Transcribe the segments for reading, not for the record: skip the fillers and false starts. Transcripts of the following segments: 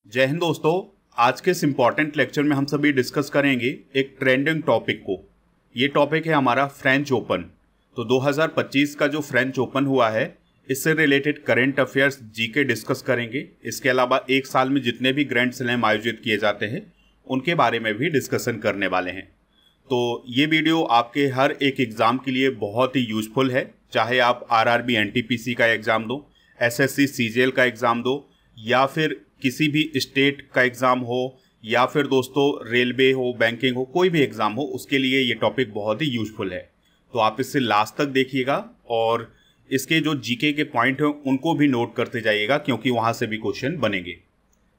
जय हिंद दोस्तों। आज के इस इम्पॉर्टेंट लेक्चर में हम सभी डिस्कस करेंगे एक ट्रेंडिंग टॉपिक को। ये टॉपिक है हमारा फ्रेंच ओपन। तो 2025 का जो फ्रेंच ओपन हुआ है, इससे related current affairs GK discuss करेंगे। इसके अलावा एक साल में जितने भी ग्रैंड स्लैम आयोजित किए जाते हैं उनके बारे में भी डिस्कशन करने वाले हैं। तो ये वीडियो आपके हर एक एग्ज़ाम के लिए बहुत ही यूजफुल है, चाहे आप आरआरबी एनटीपीसी का एग्ज़ाम दो, एसएससी सीजीएल का एग्ज़ाम दो, या फिर किसी भी स्टेट का एग्ज़ाम हो, या फिर दोस्तों रेलवे हो, बैंकिंग हो, कोई भी एग्ज़ाम हो, उसके लिए ये टॉपिक बहुत ही यूजफुल है। तो आप इससे लास्ट तक देखिएगा और इसके जो जीके के पॉइंट हैं उनको भी नोट करते जाइएगा, क्योंकि वहाँ से भी क्वेश्चन बनेंगे।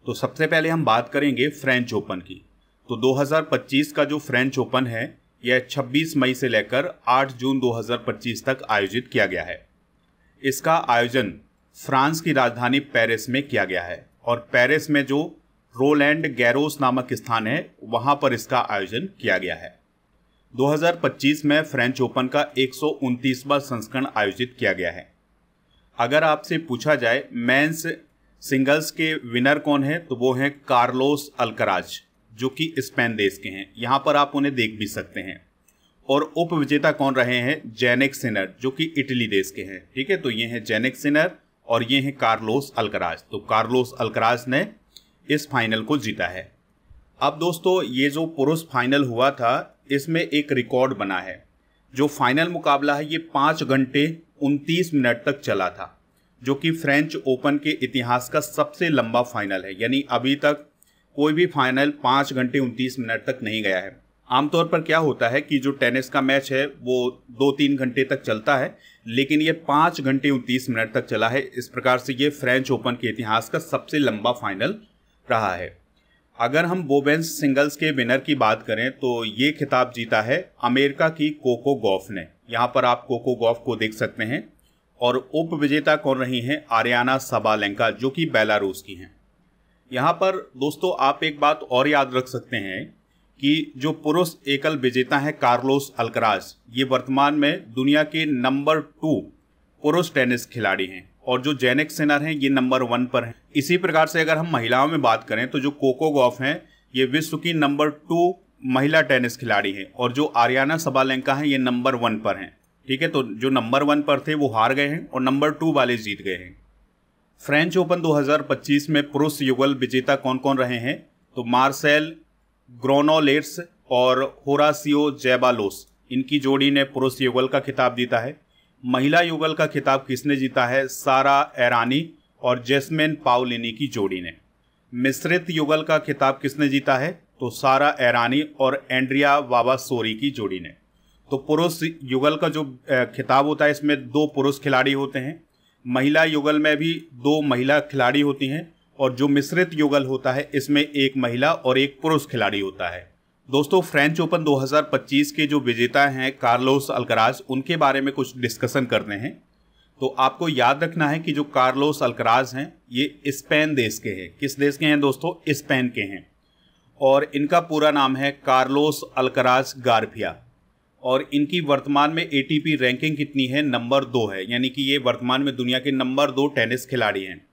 तो सबसे पहले हम बात करेंगे फ्रेंच ओपन की। तो 2025 का जो फ्रेंच ओपन है यह 26 मई से लेकर 8 जून 2025 तक आयोजित किया गया है। इसका आयोजन फ्रांस की राजधानी पेरिस में किया गया है और पेरिस में जो रोलैंड गैरोस नामक स्थान है वहां पर इसका आयोजन किया गया है। 2025 में फ्रेंच ओपन का 129वां संस्करण आयोजित किया गया है। अगर आपसे पूछा जाए मेंस सिंगल्स के विनर कौन है, तो वो हैं कार्लोस अल्कराज, जो कि स्पेन देश के हैं। यहाँ पर आप उन्हें देख भी सकते हैं। और उप विजेता कौन रहे हैं, जैनिक सिनर, जो कि इटली देश के हैं। ठीक है, तो ये हैं जैनिक सिनर और ये हैं कार्लोस अल्कराज। तो कार्लोस अल्कराज ने इस फाइनल को जीता है। अब दोस्तों ये जो पुरुष फाइनल हुआ था इसमें एक रिकॉर्ड बना है। जो फाइनल मुकाबला है ये 5 घंटे 29 मिनट तक चला था, जो कि फ्रेंच ओपन के इतिहास का सबसे लंबा फाइनल है। यानी अभी तक कोई भी फाइनल 5 घंटे 29 मिनट तक नहीं गया है। आमतौर पर क्या होता है कि जो टेनिस का मैच है वो 2-3 घंटे तक चलता है, लेकिन ये 5 घंटे 29 मिनट तक चला है। इस प्रकार से ये फ्रेंच ओपन के इतिहास का सबसे लंबा फाइनल रहा है। अगर हम वोमेन्स सिंगल्स के विनर की बात करें तो ये खिताब जीता है अमेरिका की कोको गॉफ ने। यहाँ पर आप कोको गॉफ को देख सकते हैं। और उप विजेता कौन रही हैं, आरियाना सबालेंका, जो कि बेलारूस की हैं। यहाँ पर दोस्तों आप एक बात और याद रख सकते हैं कि जो पुरुष एकल विजेता है कार्लोस अल्कराज, ये वर्तमान में दुनिया के नंबर 2 पुरुष टेनिस खिलाड़ी हैं और जो जैनिक सिनर हैं ये नंबर 1 पर हैं। इसी प्रकार से अगर हम महिलाओं में बात करें तो जो कोको गॉफ हैं ये विश्व की नंबर 2 महिला टेनिस खिलाड़ी हैं और जो आरियाना सबालेंका हैं ये नंबर 1 पर हैं। ठीक है, तो जो नंबर 1 पर थे वो हार गए हैं और नंबर 2 वाले जीत गए हैं। फ्रेंच ओपन 2025 में पुरुष युगल विजेता कौन कौन रहे हैं, तो मार्सेल ग्रोनोलेट्स और होरासियो जेबालोस, इनकी जोड़ी ने पुरुष युगल का खिताब जीता है। महिला युगल का खिताब किसने जीता है, सारा एरानी और जेस्मिन पाउलिनी की जोड़ी ने। मिश्रित युगल का खिताब किसने जीता है, तो सारा एरानी और एंड्रिया वावासोरी की जोड़ी ने। तो पुरुष युगल का जो खिताब होता है इसमें 2 पुरुष खिलाड़ी होते हैं। महिला युगल में भी 2 महिला खिलाड़ी होती हैं और जो मिश्रित युगल होता है इसमें 1 महिला और 1 पुरुष खिलाड़ी होता है। दोस्तों फ्रेंच ओपन 2025 के जो विजेता हैं कार्लोस अल्कराज, उनके बारे में कुछ डिस्कशन करते हैं। तो आपको याद रखना है कि जो कार्लोस अल्कराज हैं ये स्पेन देश के हैं। किस देश के हैं दोस्तों, स्पेन के हैं। और इनका पूरा नाम है कार्लोस अल्कराज गार्फिया और इनकी वर्तमान में एटीपी रैंकिंग कितनी है, नंबर 2 है। यानी कि ये वर्तमान में दुनिया के नंबर 2 टेनिस खिलाड़ी हैं।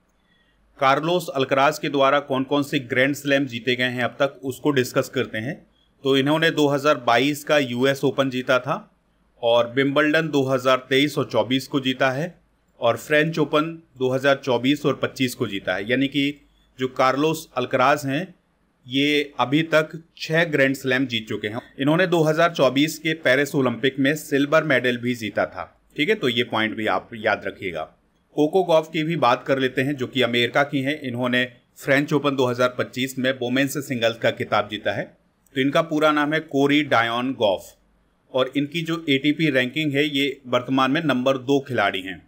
कार्लोस अल्कराज के द्वारा कौन कौन से ग्रैंड स्लैम जीते गए हैं अब तक, उसको डिस्कस करते हैं। तो इन्होंने 2022 का यूएस ओपन जीता था और विंबलडन 2023 और 24 को जीता है और फ्रेंच ओपन 2024 और 25 को जीता है। यानी कि जो कार्लोस अल्कराज हैं ये अभी तक 6 ग्रैंड स्लैम जीत चुके हैं। इन्होंने 2024 के पेरिस ओलंपिक में सिल्वर मेडल भी जीता था। ठीक है, तो ये पॉइंट भी आप याद रखिएगा। कोको गॉफ की भी बात कर लेते हैं, जो कि अमेरिका की हैं। इन्होंने फ्रेंच ओपन 2025 में वोमेन्स सिंगल्स का खिताब जीता है। तो इनका पूरा नाम है कोरी डायन गॉफ और इनकी जो एटीपी रैंकिंग है ये वर्तमान में नंबर 2 खिलाड़ी हैं।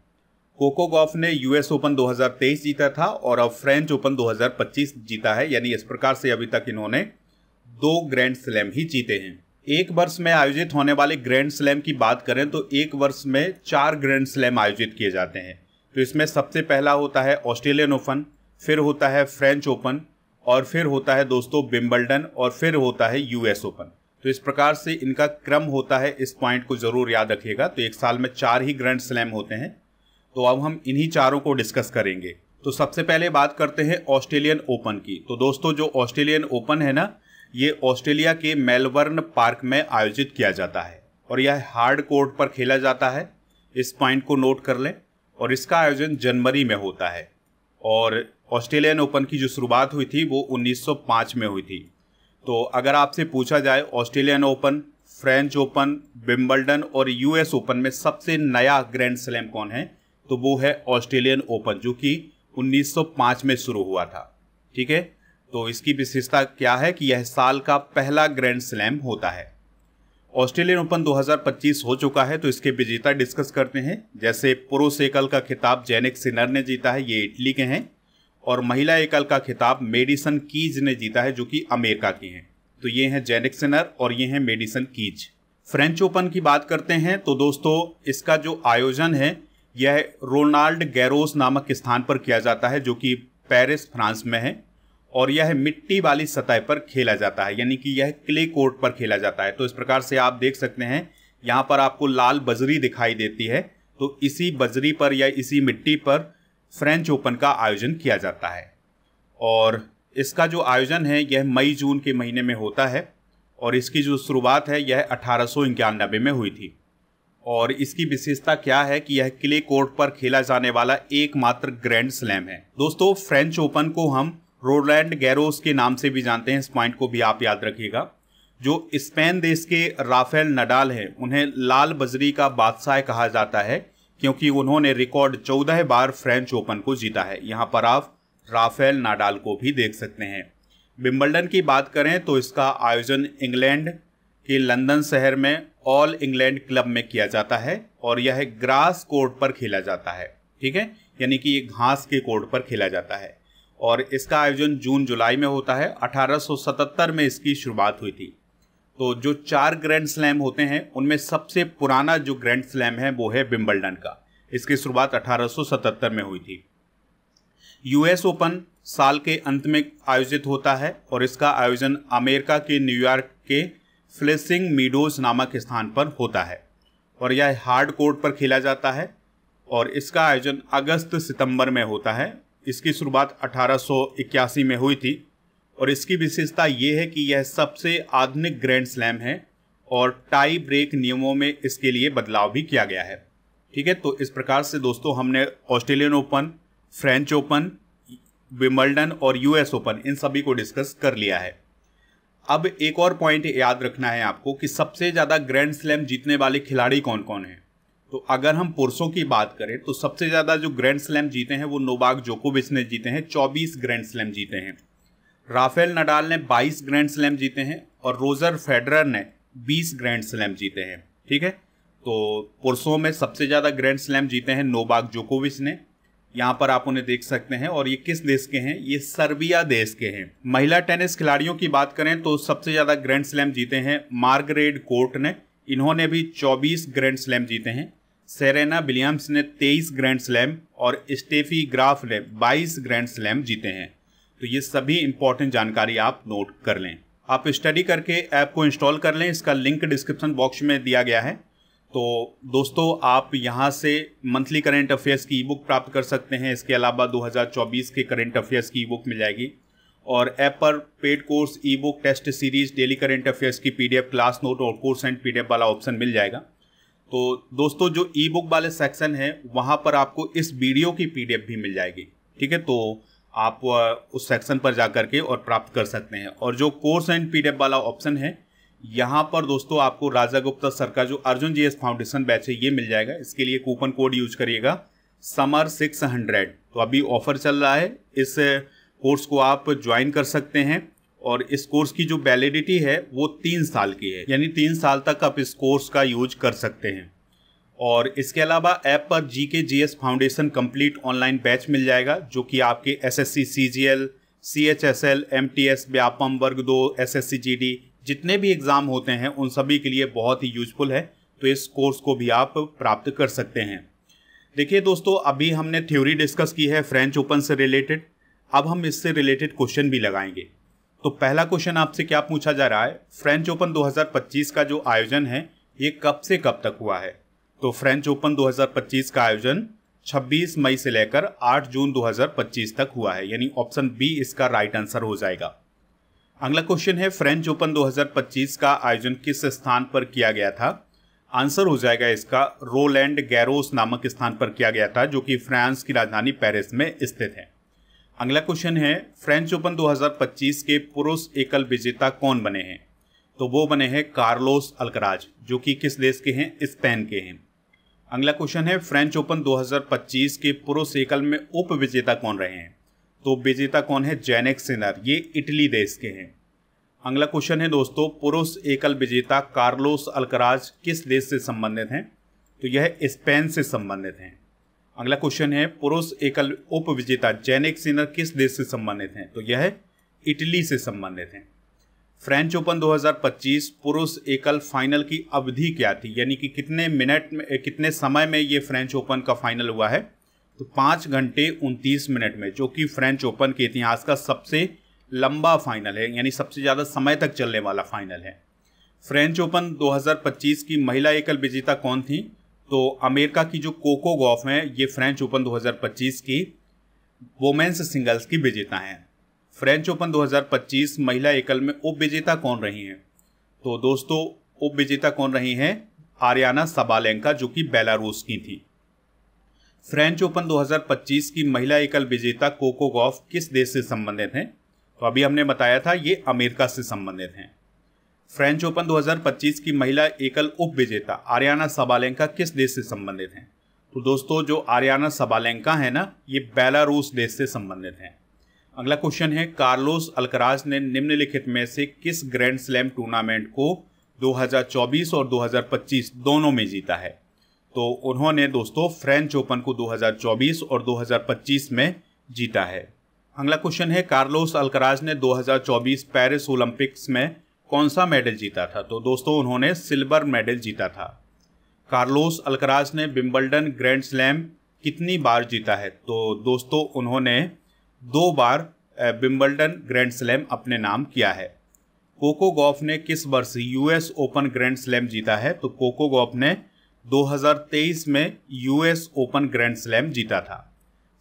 कोको गॉफ ने यूएस ओपन 2023 जीता था और अब फ्रेंच ओपन 2025 जीता है। यानी इस प्रकार से अभी तक इन्होंने 2 ग्रैंड स्लैम ही जीते हैं। एक वर्ष में आयोजित होने वाले ग्रैंड स्लैम की बात करें तो एक वर्ष में 4 ग्रैंड स्लैम आयोजित किए जाते हैं। तो इसमें सबसे पहला होता है ऑस्ट्रेलियन ओपन, फिर होता है फ्रेंच ओपन और फिर होता है दोस्तों विंबलडन और फिर होता है यूएस ओपन। तो इस प्रकार से इनका क्रम होता है। इस पॉइंट को जरूर याद रखिएगा। तो एक साल में 4 ही ग्रैंड स्लैम होते हैं। तो अब हम इन्हीं चारों को डिस्कस करेंगे। तो सबसे पहले बात करते हैं ऑस्ट्रेलियन ओपन की। तो दोस्तों जो ऑस्ट्रेलियन ओपन है ना, ये ऑस्ट्रेलिया के मेलबर्न पार्क में आयोजित किया जाता है और यह हार्ड कोर्ट पर खेला जाता है। इस पॉइंट को नोट कर लें। और इसका आयोजन जनवरी में होता है। और ऑस्ट्रेलियन ओपन की जो शुरुआत हुई थी वो 1905 में हुई थी। तो अगर आपसे पूछा जाए Australian open, French open, Wimbledon और यूएस ओपन में सबसे नया ग्रैंड स्लैम कौन है, तो वो है ऑस्ट्रेलियन ओपन, जो कि 1905 में शुरू हुआ था। ठीक है, तो इसकी विशेषता क्या है कि यह साल का पहला ग्रैंड स्लैम होता है। ऑस्ट्रेलियन ओपन 2025 हो चुका है, तो इसके विजेता डिस्कस करते हैं। जैसे पुरुष एकल का खिताब जैनिक सिनर ने जीता है, ये इटली के हैं। और महिला एकल का खिताब मेडिसन कीज ने जीता है, जो कि अमेरिका की हैं। तो ये हैं जैनिक सिनर और ये हैं मेडिसन कीज। फ्रेंच ओपन की बात करते हैं तो दोस्तों इसका जो आयोजन है यह रोनाल्ड गैरोस नामक स्थान पर किया जाता है, जो कि पेरिस फ्रांस में है। और यह मिट्टी वाली सतह पर खेला जाता है, यानी कि यह क्ले कोर्ट पर खेला जाता है। तो इस प्रकार से आप देख सकते हैं, यहाँ पर आपको लाल बजरी दिखाई देती है। तो इसी बजरी पर या इसी मिट्टी पर फ्रेंच ओपन का आयोजन किया जाता है। और इसका जो आयोजन है यह मई जून के महीने में होता है। और इसकी जो शुरुआत है यह 1891 में हुई थी। और इसकी विशेषता क्या है कि यह क्ले कोर्ट पर खेला जाने वाला एकमात्र ग्रैंड स्लैम है। दोस्तों फ्रेंच ओपन को हम रोलैंड गैरोस के नाम से भी जानते हैं, इस पॉइंट को भी आप याद रखिएगा। जो स्पेन देश के राफेल नडाल हैं, उन्हें लाल बजरी का बादशाह कहा जाता है, क्योंकि उन्होंने रिकॉर्ड 14 बार फ्रेंच ओपन को जीता है। यहाँ पर आप राफेल नाडाल को भी देख सकते हैं। विंबलडन की बात करें तो इसका आयोजन इंग्लैंड के लंदन शहर में ऑल इंग्लैंड क्लब में किया जाता है। और यह ग्रास कोर्ट पर खेला जाता है। ठीक है, यानी कि ये घास के कोर्ट पर खेला जाता है। और इसका आयोजन जून जुलाई में होता है। 1877 में इसकी शुरुआत हुई थी। तो जो 4 ग्रैंड स्लैम होते हैं उनमें सबसे पुराना जो ग्रैंड स्लैम है वो है विंबलडन का। इसकी शुरुआत 1877 में हुई थी। यूएस ओपन साल के अंत में आयोजित होता है और इसका आयोजन अमेरिका के न्यूयॉर्क के फ्लेसिंग मीडोज नामक स्थान पर होता है। और यह हार्ड कोर्ट पर खेला जाता है। और इसका आयोजन अगस्त सितंबर में होता है। इसकी शुरुआत 1881 में हुई थी। और इसकी विशेषता ये है कि यह सबसे आधुनिक ग्रैंड स्लैम है और टाई ब्रेक नियमों में इसके लिए बदलाव भी किया गया है। ठीक है, तो इस प्रकार से दोस्तों हमने Australian open, French open, Wimbledon और यूएस ओपन इन सभी को डिस्कस कर लिया है। अब एक और पॉइंट याद रखना है आपको कि सबसे ज़्यादा ग्रैंड स्लैम जीतने वाले खिलाड़ी कौन कौन हैं। तो अगर हम पुरुषों की बात करें तो सबसे ज़्यादा जो ग्रैंड स्लैम जीते हैं वो नोवाक जोकोविच ने जीते हैं, 24 ग्रैंड स्लैम जीते हैं। राफेल नडाल ने 22 ग्रैंड स्लैम जीते हैं और रोजर फेडरर ने 20 ग्रैंड स्लैम जीते हैं। ठीक है, तो पुरुषों में सबसे ज़्यादा ग्रैंड स्लैम जीते हैं नोवाक जोकोविच ने। यहाँ पर आप उन्हें देख सकते हैं। और ये किस देश के हैं, ये सर्बिया देश के हैं। महिला टेनिस खिलाड़ियों की बात करें तो सबसे ज़्यादा ग्रैंड स्लैम जीते हैं मार्गरेट कोर्ट ने, इन्होंने भी 24 ग्रैंड स्लैम जीते हैं। सेरेना विलियम्स ने 23 ग्रैंड स्लैम और स्टेफी ग्राफ ने 22 ग्रैंड स्लैम जीते हैं। तो ये सभी इंपॉर्टेंट जानकारी आप नोट कर लें। आप स्टडी करके ऐप को इंस्टॉल कर लें, इसका लिंक डिस्क्रिप्शन बॉक्स में दिया गया है। तो दोस्तों आप यहाँ से मंथली करंट अफेयर्स की ई बुक प्राप्त कर सकते हैं। इसके अलावा 2024 के करंट अफेयर्स की ई बुक मिल जाएगी। और ऐप पर paid course, ebook, test series, daily current affairs की PDF, क्लास नोट और कोर्स एंड PDF वाला ऑप्शन मिल जाएगा। तो दोस्तों जो ई बुक वाले सेक्शन है वहाँ पर आपको इस वीडियो की PDF भी मिल जाएगी। ठीक है, तो आप उस सेक्शन पर जा करके और प्राप्त कर सकते हैं। और जो कोर्स एंड PDF वाला ऑप्शन है यहाँ पर दोस्तों आपको राजा गुप्ता सर का जो अर्जुन GS फाउंडेशन बैच है ये मिल जाएगा। इसके लिए कूपन कोड यूज करिएगा समर 600। तो अभी ऑफर चल रहा है, इस कोर्स को आप ज्वाइन कर सकते हैं। और इस कोर्स की जो वैलिडिटी है वो 3 साल की है, यानी 3 साल तक आप इस कोर्स का यूज कर सकते हैं। और इसके अलावा ऐप पर GK GS foundation complete online batch मिल जाएगा, जो कि आपके SSC CGL, CHSL, MTS, Vyapam वर्ग 2, SSC GD जितने भी एग्ज़ाम होते हैं उन सभी के लिए बहुत ही यूजफुल है। तो इस कोर्स को भी आप प्राप्त कर सकते हैं। देखिए दोस्तों, अभी हमने थ्योरी डिस्कस की है फ्रेंच ओपन से रिलेटेड। अब हम इससे रिलेटेड क्वेश्चन भी लगाएंगे। तो पहला क्वेश्चन आपसे क्या पूछा जा रहा है, फ्रेंच ओपन 2025 का जो आयोजन है ये कब से कब तक हुआ है। तो फ्रेंच ओपन 2025 का आयोजन 26 मई से लेकर 8 जून 2025 तक हुआ है, यानी ऑप्शन बी इसका राइट आंसर हो जाएगा। अगला क्वेश्चन है फ्रेंच ओपन 2025 का आयोजन किस स्थान पर किया गया था? आंसर हो जाएगा इसका रोलैंड गैरोस नामक स्थान पर किया गया था, जो कि फ्रांस की राजधानी पेरिस में स्थित है। अगला क्वेश्चन है फ्रेंच ओपन 2025 के पुरुष एकल विजेता कौन बने हैं? तो वो बने हैं कार्लोस अल्कराज, जो कि किस देश के हैं? स्पेन के हैं। अगला क्वेश्चन है फ्रेंच ओपन 2025 के पुरुष एकल में उप विजेता कौन रहे हैं? तो विजेता कौन है? जैनिक सिनर, ये इटली देश के हैं। अगला क्वेश्चन है दोस्तों पुरुष एकल विजेता कार्लोस अल्कराज किस देश से संबंधित हैं? तो यह स्पेन से संबंधित हैं। अगला क्वेश्चन है पुरुष एकल उप विजेता जैनिक सिनर किस देश से संबंधित हैं? तो यह इटली से संबंधित हैं। फ्रेंच ओपन 2025 पुरुष एकल फाइनल की अवधि क्या थी, यानी कि कितने मिनट में, कितने समय में ये फ्रेंच ओपन का फाइनल हुआ है? तो 5 घंटे 29 मिनट में, जो कि फ्रेंच ओपन के इतिहास का सबसे लंबा फाइनल है, यानी सबसे ज़्यादा समय तक चलने वाला फाइनल है। फ्रेंच ओपन 2025 की महिला एकल विजेता कौन थी? तो अमेरिका की जो कोको गॉफ हैं, ये फ्रेंच ओपन 2025 की वोमेन्स सिंगल्स की विजेता हैं। फ्रेंच ओपन 2025 महिला एकल में उप विजेता कौन रही हैं? तो दोस्तों उप विजेता कौन रही हैं? आरियाना सबालेंका, जो कि बेलारूस की थी। फ्रेंच ओपन 2025 की महिला एकल विजेता कोको गॉफ किस देश से संबंधित हैं? तो अभी हमने बताया था ये अमेरिका से संबंधित हैं। फ्रेंच ओपन 2025 की महिला एकल उप विजेता आरियाना सबालेंका किस देश से संबंधित हैं? तो दोस्तों जो आरियाना सबालेंका है ना, ये बेलारूस देश से संबंधित हैं। अगला क्वेश्चन है कार्लोस अल्कराज ने निम्नलिखित में से किस ग्रैंड स्लैम टूर्नामेंट को 2024 और 2025 दोनों में जीता है? तो उन्होंने दोस्तों फ्रेंच ओपन को 2024 और 2025 में जीता है। अगला क्वेश्चन है कार्लोस अल्कराज ने 2024 पेरिस ओलंपिक्स में कौन सा मेडल जीता था? तो दोस्तों उन्होंने सिल्वर मेडल जीता था। कार्लोस अल्कराज ने विंबलडन ग्रैंड स्लैम कितनी बार जीता है? तो दोस्तों उन्होंने 2 बार विंबलडन ग्रैंड स्लैम अपने नाम किया है। कोको गॉफ ने किस वर्ष यूएस ओपन ग्रैंड स्लैम जीता है? तो कोको गॉफ ने 2023 में यूएस ओपन ग्रैंड स्लैम जीता था।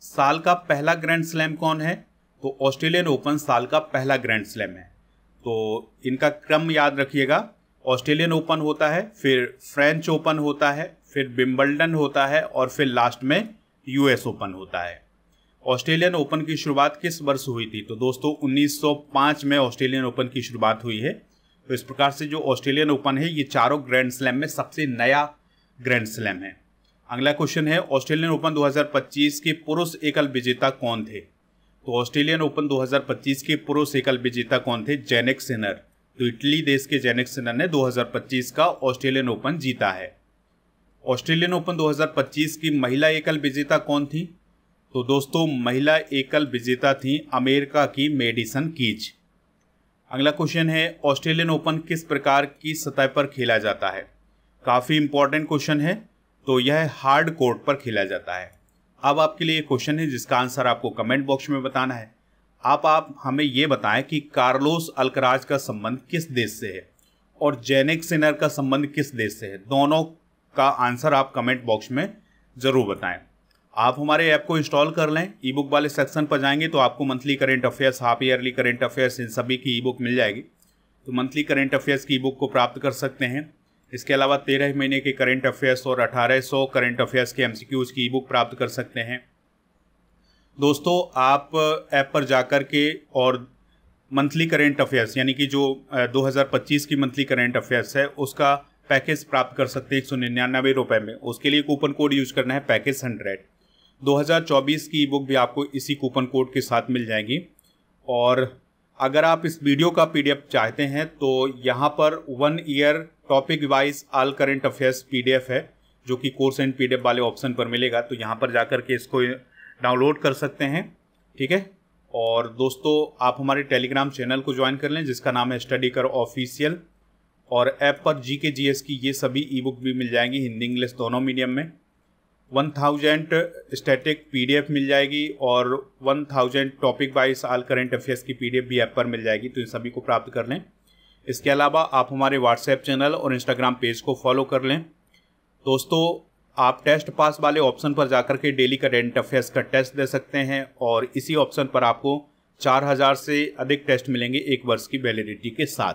साल का पहला ग्रैंड स्लैम कौन है? तो ऑस्ट्रेलियन ओपन साल का पहला ग्रैंड स्लैम है। तो इनका क्रम याद रखिएगा, ऑस्ट्रेलियन ओपन होता है, फिर फ्रेंच ओपन होता है, फिर विंबलडन होता है और फिर लास्ट में यूएस ओपन होता है। ऑस्ट्रेलियन ओपन की शुरुआत किस वर्ष हुई थी? तो दोस्तों 1905 में ऑस्ट्रेलियन ओपन की शुरुआत हुई है। तो इस प्रकार से जो ऑस्ट्रेलियन ओपन है ये चारों ग्रैंड स्लैम में सबसे नया ग्रैंड स्लैम है। अगला क्वेश्चन है ऑस्ट्रेलियन ओपन 2025 के पुरुष एकल विजेता कौन थे? तो ऑस्ट्रेलियन ओपन 2025 के पुरुष एकल विजेता कौन थे? Jannik Sinner. तो इटली देश के जैनिक सिनर ने 2025 का ऑस्ट्रेलियन ओपन जीता है। ऑस्ट्रेलियन ओपन 2025 की महिला एकल विजेता कौन थी? तो दोस्तों महिला एकल विजेता थी अमेरिका की मेडिसन कीज। अगला क्वेश्चन है ऑस्ट्रेलियन ओपन किस प्रकार की सतह पर खेला जाता है? काफ़ी इंपॉर्टेंट क्वेश्चन है। तो यह हार्ड कोर्ट पर खेला जाता है। अब आपके लिए क्वेश्चन है जिसका आंसर आपको कमेंट बॉक्स में बताना है। आप हमें ये बताएं कि कार्लोस अल्कराज का संबंध किस देश से है और जैनिक सिनर का संबंध किस देश से है। दोनों का आंसर आप कमेंट बॉक्स में ज़रूर बताएं। आप हमारे ऐप को इंस्टॉल कर लें। ई बुक वाले सेक्शन पर जाएंगे तो आपको monthly current affairs, half yearly current affairs, इन सभी की ई बुक मिल जाएगी। तो मंथली करेंट अफेयर्स की ई बुक को प्राप्त कर सकते हैं। इसके अलावा 13 महीने के करेंट अफेयर्स और 1800 करेंट अफेयर्स के एमसीक्यूज की ई बुक प्राप्त कर सकते हैं। दोस्तों आप ऐप पर जाकर के और मंथली करेंट अफेयर्स यानी कि जो 2025 की मंथली करेंट अफेयर्स है उसका पैकेज प्राप्त कर सकते हैं 199 रुपये में। उसके लिए कूपन कोड यूज करना है पैकेज 100। 2024 की ई बुक भी आपको इसी कूपन कोड के साथ मिल जाएगी। और अगर आप इस वीडियो का पीडीएफ चाहते हैं तो यहाँ पर 1 year topic wise all current affairs PDF है जो कि कोर्स एंड पीडीएफ वाले ऑप्शन पर मिलेगा। तो यहाँ पर जाकर के इसको डाउनलोड कर सकते हैं, ठीक है। और दोस्तों आप हमारे टेलीग्राम चैनल को ज्वाइन कर लें जिसका नाम है स्टडी कर ऑफिशियल। और ऐप पर जीके जीएस की ये सभी ई बुक भी मिल जाएंगी, हिंदी इंग्लिश दोनों मीडियम में। 1000 स्टैटिक पीडीएफ मिल जाएगी और 1000 topic wise all current affairs की पीडीएफ भी ऐप पर मिल जाएगी। तो इन सभी को प्राप्त कर लें। इसके अलावा आप हमारे व्हाट्सएप चैनल और इंस्टाग्राम पेज को फॉलो कर लें। दोस्तों आप टेस्ट पास वाले ऑप्शन पर जाकर के डेली करेंट अफेयर्स का टेस्ट दे सकते हैं और इसी ऑप्शन पर आपको 4000 से अधिक टेस्ट मिलेंगे 1 वर्ष की वैलिडिटी के साथ।